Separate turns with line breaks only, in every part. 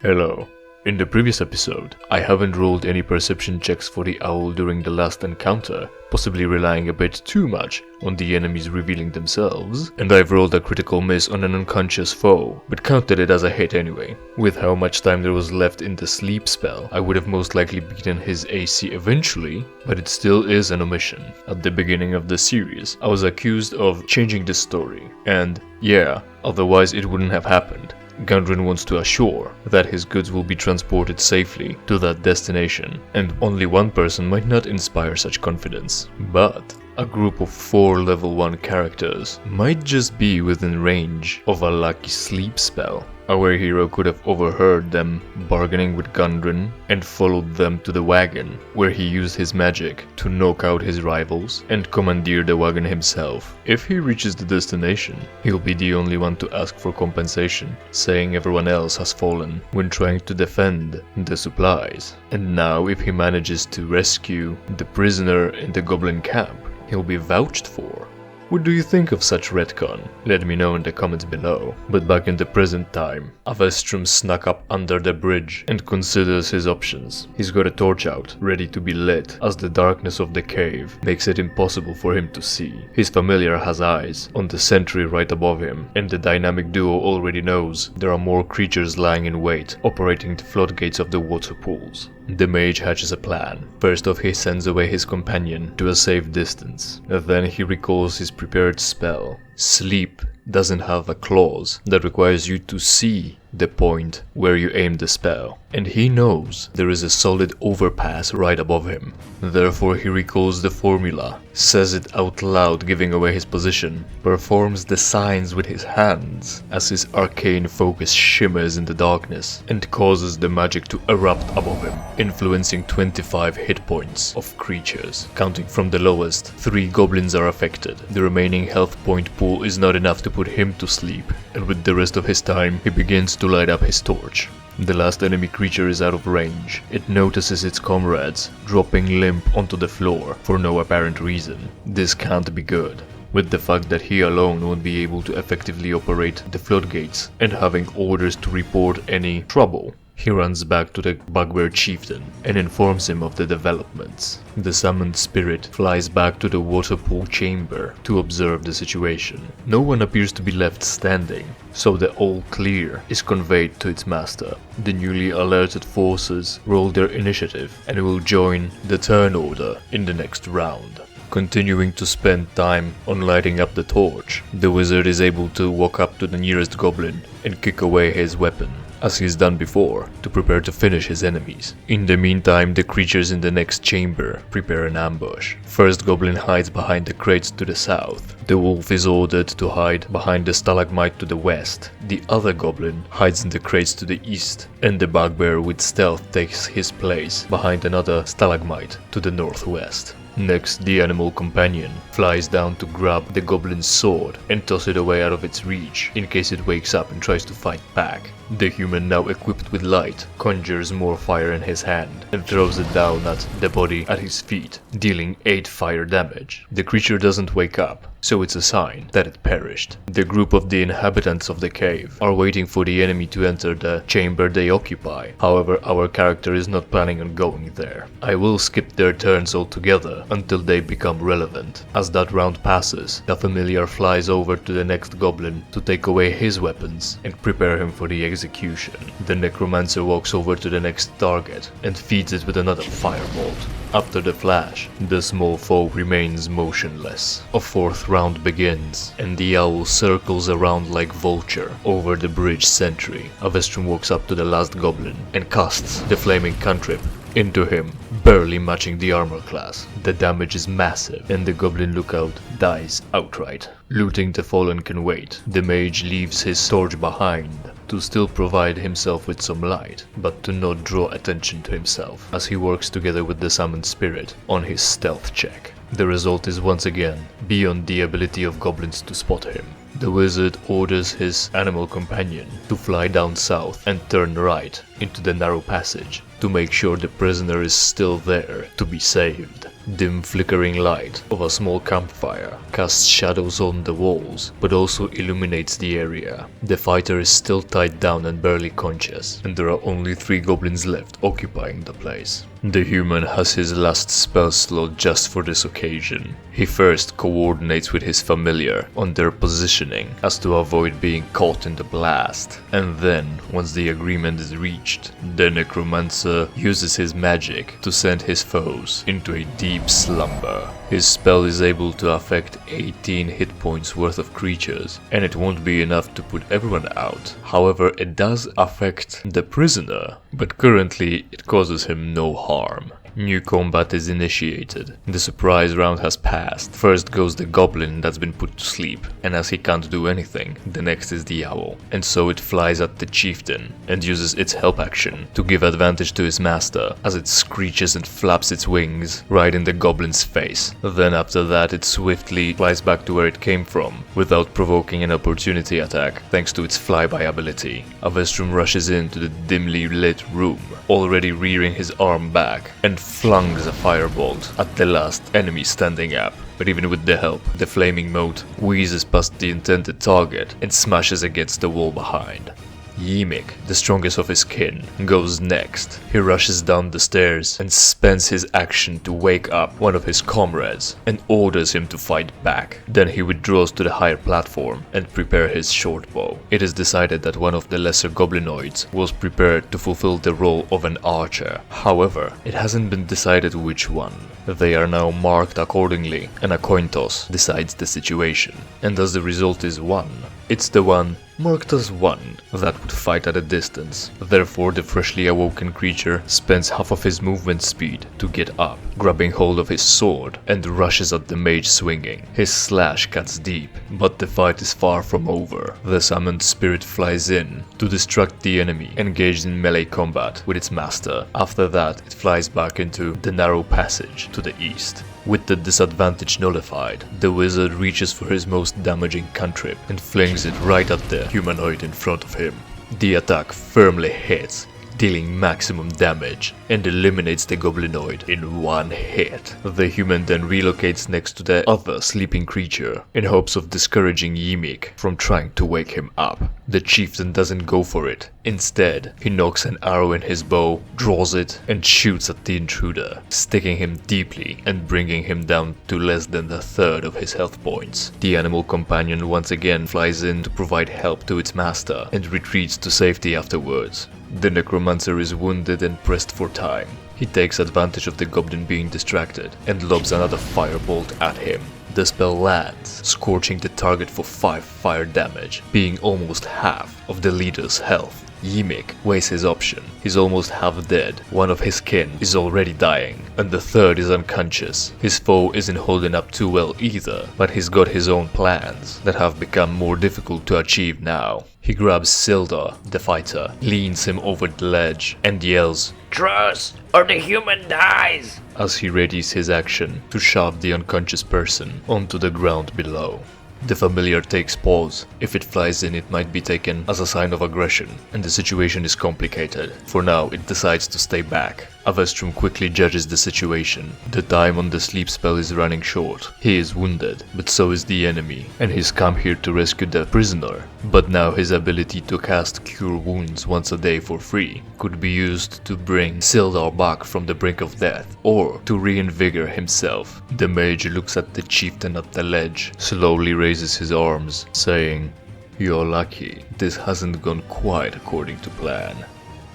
Hello. In the previous episode, I haven't rolled any perception checks for the owl during the last encounter, possibly relying a bit too much on the enemies revealing themselves, and I've rolled a critical miss on an unconscious foe, but counted it as a hit anyway. With how much time there was left in the sleep spell, I would have most likely beaten his AC eventually, but it still is an omission. At the beginning of the series, I was accused of changing the story, and yeah, otherwise it wouldn't have happened. Gundren wants to assure that his goods will be transported safely to that destination, and only one person might not inspire such confidence. But a group of 4 level 1 characters might just be within range of a lucky sleep spell. Our hero could have overheard them bargaining with Gundren and followed them to the wagon, where he used his magic to knock out his rivals and commandeer the wagon himself. If he reaches the destination, he'll be the only one to ask for compensation, saying everyone else has fallen when trying to defend the supplies. And now if he manages to rescue the prisoner in the goblin camp, he'll be vouched for. What do you think of such retcon? Let me know in the comments below. But back in the present time, Avestrum snuck up under the bridge and considers his options. He's got a torch out, ready to be lit, as the darkness of the cave makes it impossible for him to see. His familiar has eyes on the sentry right above him, and the dynamic duo already knows there are more creatures lying in wait, operating the floodgates of the water pools. The mage hatches a plan. First off, he sends away his companion to a safe distance. Then he recalls his prepared spell. Sleep doesn't have a clause that requires you to see the point where you aim the spell, and he knows there is a solid overpass right above him. Therefore he recalls the formula, says it out loud giving away his position, performs the signs with his hands as his arcane focus shimmers in the darkness and causes the magic to erupt above him, influencing 25 hit points of creatures. Counting from the lowest, 3 goblins are affected. The remaining health point pool is not enough to put him to sleep, and with the rest of his time he begins to light up his torch. The last enemy creature is out of range. It notices its comrades dropping limp onto the floor for no apparent reason. This can't be good. With the fact that he alone won't be able to effectively operate the floodgates and having orders to report any trouble, he runs back to the bugbear chieftain and informs him of the developments. The summoned spirit flies back to the water pool chamber to observe the situation. No one appears to be left standing, so the all clear is conveyed to its master. The newly alerted forces roll their initiative and will join the turn order in the next round. Continuing to spend time on lighting up the torch, the wizard is able to walk up to the nearest goblin and kick away his weapon, as he's done before, to prepare to finish his enemies. In the meantime, the creatures in the next chamber prepare an ambush. First goblin hides behind the crates to the south. The wolf is ordered to hide behind the stalagmite to the west. The other goblin hides in the crates to the east, and the bugbear with stealth takes his place behind another stalagmite to the northwest. Next, the animal companion flies down to grab the goblin's sword and toss it away out of its reach in case it wakes up and tries to fight back. The human, now equipped with light, conjures more fire in his hand and throws it down at the body at his feet, dealing 8 fire damage. The creature doesn't wake up, so it's a sign that it perished. The group of the inhabitants of the cave are waiting for the enemy to enter the chamber they occupy. However, our character is not planning on going there. I will skip their turns altogether until they become relevant. As that round passes, the familiar flies over to the next goblin to take away his weapons and prepare him for the execution. The necromancer walks over to the next target and feeds it with another firebolt. After the flash, the small foe remains motionless. A 4th round begins, and the owl circles around like vulture over the bridge sentry. Avestrum walks up to the last goblin and casts the flaming cantrip into him, barely matching the armor class. The damage is massive, and the goblin lookout dies outright. Looting the fallen can wait. The mage leaves his torch behind to still provide himself with some light, but to not draw attention to himself, as he works together with the summoned spirit on his stealth check. The result is once again beyond the ability of goblins to spot him. The wizard orders his animal companion to fly down south and turn right into the narrow passage to make sure the prisoner is still there to be saved. Dim flickering light of a small campfire casts shadows on the walls, but also illuminates the area. The fighter is still tied down and barely conscious, and there are only 3 goblins left occupying the place. The human has his last spell slot just for this occasion. He first coordinates with his familiar on their positioning as to avoid being caught in the blast, and then, once the agreement is reached, the necromancer uses his magic to send his foes into a deep slumber. His spell is able to affect 18 hit points worth of creatures, and it won't be enough to put everyone out. However, it does affect the prisoner, but currently it causes him no harm. New combat is initiated. The surprise round has passed. First goes the goblin that's been put to sleep, and as he can't do anything, the next is the owl. And so it flies at the chieftain and uses its help action to give advantage to his master as it screeches and flaps its wings right in the goblin's face. Then after that it swiftly flies back to where it came from without provoking an opportunity attack thanks to its flyby ability. Avestrum rushes into the dimly lit room, already rearing his arm back, and flungs a firebolt at the last enemy standing up. But even with the help, the flaming mote wheezes past the intended target and smashes against the wall behind. Ymik, the strongest of his kin, goes next. He rushes down the stairs and spends his action to wake up one of his comrades and orders him to fight back. Then he withdraws to the higher platform and prepare his short bow. It is decided that one of the lesser goblinoids was prepared to fulfill the role of an archer. However, it hasn't been decided which one. They are now marked accordingly, and a coin toss decides the situation. And as the result is 1, it's the one marked as 1 that would fight at a distance. Therefore, the freshly awoken creature spends half of his movement speed to get up, grabbing hold of his sword, and rushes at the mage swinging. His slash cuts deep, but the fight is far from over. The summoned spirit flies in to distract the enemy engaged in melee combat with its master. After that, it flies back into the narrow passage to the east. With the disadvantage nullified, the wizard reaches for his most damaging cantrip and flings it right at the humanoid in front of him. The attack firmly hits, dealing maximum damage, and eliminates the goblinoid in 1 hit. The human then relocates next to the other sleeping creature in hopes of discouraging Ymik from trying to wake him up. The chieftain doesn't go for it. Instead, he knocks an arrow in his bow, draws it, and shoots at the intruder, sticking him deeply and bringing him down to less than a third of his health points. The animal companion once again flies in to provide help to its master and retreats to safety afterwards. The necromancer is wounded and pressed for time. He takes advantage of the goblin being distracted and lobs another firebolt at him. The spell lands, scorching the target for 5 fire damage, being almost half of the leader's health. Ymik weighs his option. He's almost half dead, one of his kin is already dying, and the third is unconscious. His foe isn't holding up too well either, but he's got his own plans that have become more difficult to achieve now. He grabs Sildar, the fighter, leans him over the ledge, and yells,
"Truce, or the human dies!"
as he readies his action to shove the unconscious person onto the ground below. The familiar takes pause. If it flies in, it might be taken as a sign of aggression, and the situation is complicated. For now, it decides to stay back. Avestrum quickly judges the situation. The time on the sleep spell is running short. He is wounded, but so is the enemy, and he's come here to rescue the prisoner. But now his ability to cast Cure Wounds once a day for free could be used to bring Sildar back from the brink of death, or to reinvigorate himself. The mage looks at the chieftain at the ledge, slowly raises his arms, saying, "You're lucky, this hasn't gone quite according to plan,"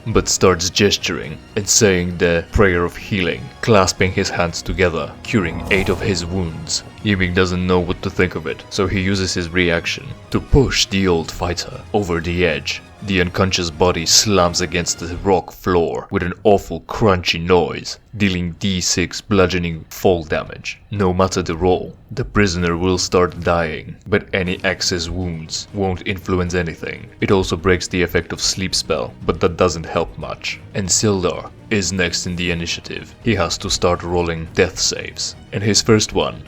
but starts gesturing and saying the prayer of healing, clasping his hands together, curing 8 of his wounds. Ymik doesn't know what to think of it, so he uses his reaction to push the old fighter over the edge. The unconscious body slams against the rock floor with an awful crunchy noise, dealing D6 bludgeoning fall damage. No matter the roll, the prisoner will start dying, but any excess wounds won't influence anything. It also breaks the effect of sleep spell, but that doesn't help much. And Sildar is next in the initiative. He has to start rolling death saves, and his first one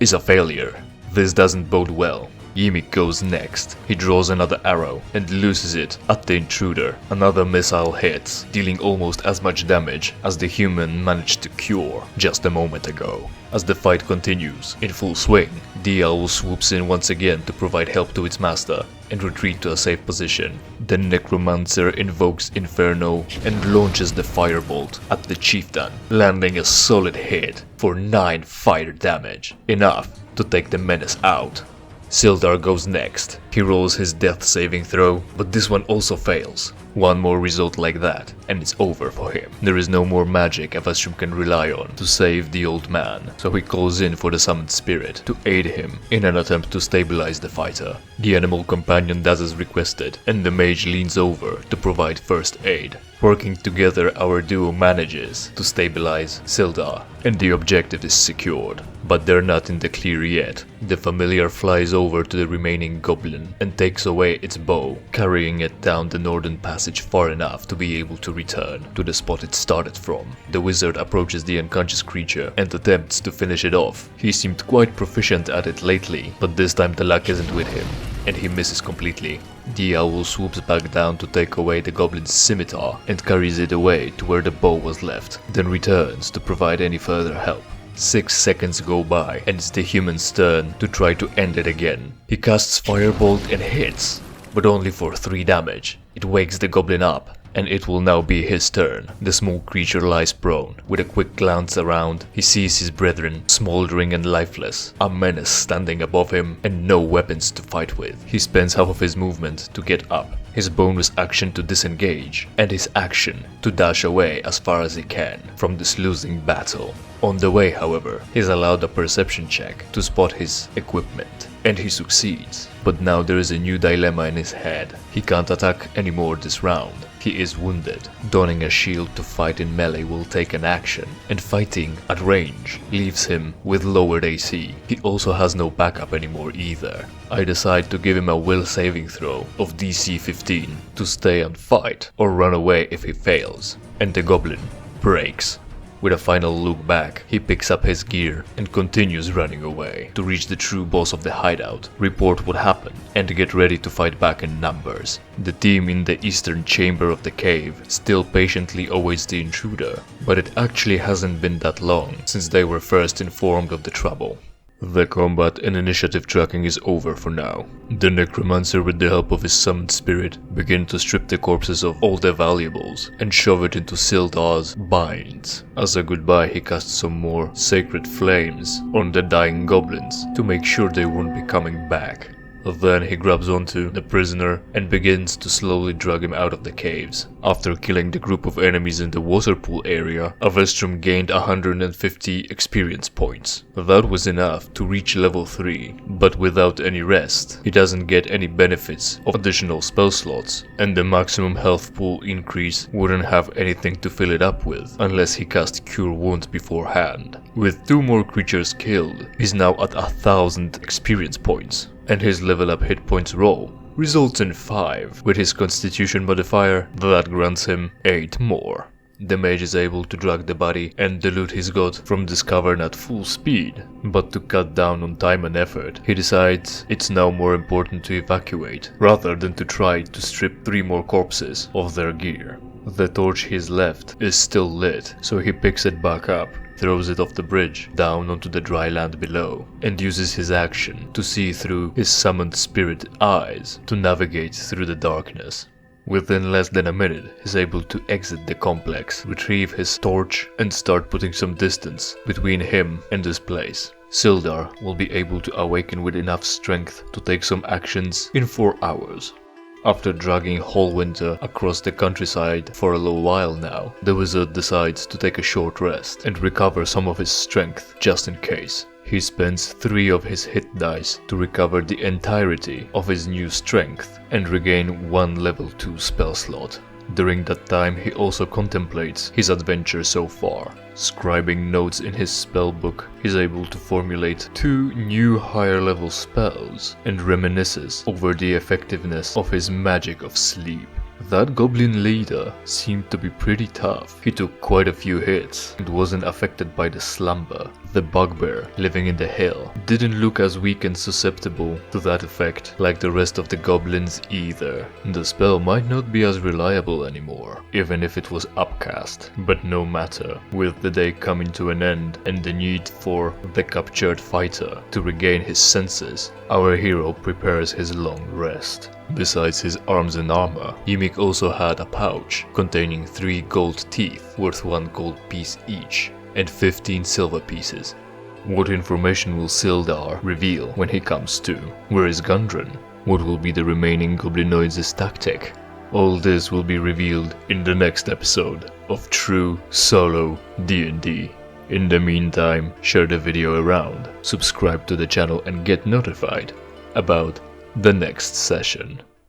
is a failure. This doesn't bode well. Yimik goes next. He draws another arrow and loses it at the intruder. Another missile hits, dealing almost as much damage as the human managed to cure just a moment ago. As the fight continues in full swing, the owl swoops in once again to provide help to its master and retreat to a safe position. The necromancer invokes Inferno and launches the firebolt at the chieftain, landing a solid hit for 9 fire damage, enough to take the menace out. Sildar goes next. He rolls his death saving throw, but this one also fails. One more result like that, and it's over for him. There is no more magic Avastrum can rely on to save the old man, so he calls in for the summoned spirit to aid him in an attempt to stabilize the fighter. The animal companion does as requested, and the mage leans over to provide first aid. Working together, our duo manages to stabilize Sildar, and the objective is secured. But they're not in the clear yet. The familiar flies over to the remaining goblin and takes away its bow, carrying it down the northern passage far enough to be able to return to the spot it started from. The wizard approaches the unconscious creature and attempts to finish it off. He seemed quite proficient at it lately, but this time the luck isn't with him, and he misses completely. The owl swoops back down to take away the goblin's scimitar and carries it away to where the bow was left, then returns to provide any further help. 6 seconds go by and it's the human's turn to try to end it again. He casts Firebolt and hits, but only for 3 damage. It wakes the goblin up, and it will now be his turn. The small creature lies prone. With a quick glance around, he sees his brethren smoldering and lifeless, a menace standing above him and no weapons to fight with. He spends half of his movement to get up, his bonus action to disengage, and his action to dash away as far as he can from this losing battle. On the way, however, he's allowed a perception check to spot his equipment, and he succeeds. But now there is a new dilemma in his head. He can't attack anymore this round. He is wounded. Donning a shield to fight in melee will take an action, and fighting at range leaves him with lowered AC. He also has no backup anymore either. I decide to give him a will saving throw of DC 15 to stay and fight or run away if he fails, and the goblin breaks. With a final look back, he picks up his gear and continues running away to reach the true boss of the hideout, report what happened, and get ready to fight back in numbers. The team in the eastern chamber of the cave still patiently awaits the intruder, but it actually hasn't been that long since they were first informed of the trouble. The combat and initiative tracking is over for now. The necromancer, with the help of his summoned spirit, begin to strip the corpses of all their valuables and shove it into Sildar's binds. As a goodbye, he casts some more sacred flames on the dying goblins to make sure they won't be coming back. Then he grabs onto the prisoner and begins to slowly drag him out of the caves. After killing the group of enemies in the waterpool area, Avastrum gained 150 experience points. That was enough to reach level 3, but without any rest, he doesn't get any benefits of additional spell slots, and the maximum health pool increase wouldn't have anything to fill it up with unless he cast Cure Wounds beforehand. With 2 more creatures killed, he's now at 1000 experience points, and his level up hit points roll results in 5, with his constitution modifier that grants him 8 more. The mage is able to drag the body and the loot he's got from this cavern at full speed, but to cut down on time and effort, he decides it's now more important to evacuate rather than to try to strip 3 more corpses of their gear. The torch he's left is still lit, so he picks it back up, throws it off the bridge down onto the dry land below, and uses his action to see through his summoned spirit eyes to navigate through the darkness. Within less than a minute, he's able to exit the complex, retrieve his torch, and start putting some distance between him and this place. Sildar will be able to awaken with enough strength to take some actions in 4 hours. After dragging Hallwinter across the countryside for a little while now, the wizard decides to take a short rest and recover some of his strength just in case. He spends 3 of his hit dice to recover the entirety of his new strength and regain 1 level 2 spell slot. During that time, he also contemplates his adventure so far. Scribing notes in his spellbook, he's able to formulate 2 new higher level spells and reminisces over the effectiveness of his magic of sleep. That goblin leader seemed to be pretty tough. He took quite a few hits and wasn't affected by the slumber. the bugbear living in the hill, didn't look as weak and susceptible to that effect like the rest of the goblins either. The spell might not be as reliable anymore, even if it was upcast. But no matter, with the day coming to an end and the need for the captured fighter to regain his senses, our hero prepares his long rest. Besides his arms and armor, Ymik also had a pouch containing 3 gold teeth worth 1 gold piece each, and 15 silver pieces. What information will Sildar reveal when he comes to? Where is Gundren? What will be the remaining goblinoids' tactic? All this will be revealed in the next episode of True Solo D&D. In the meantime, share the video around, subscribe to the channel and get notified about the next session.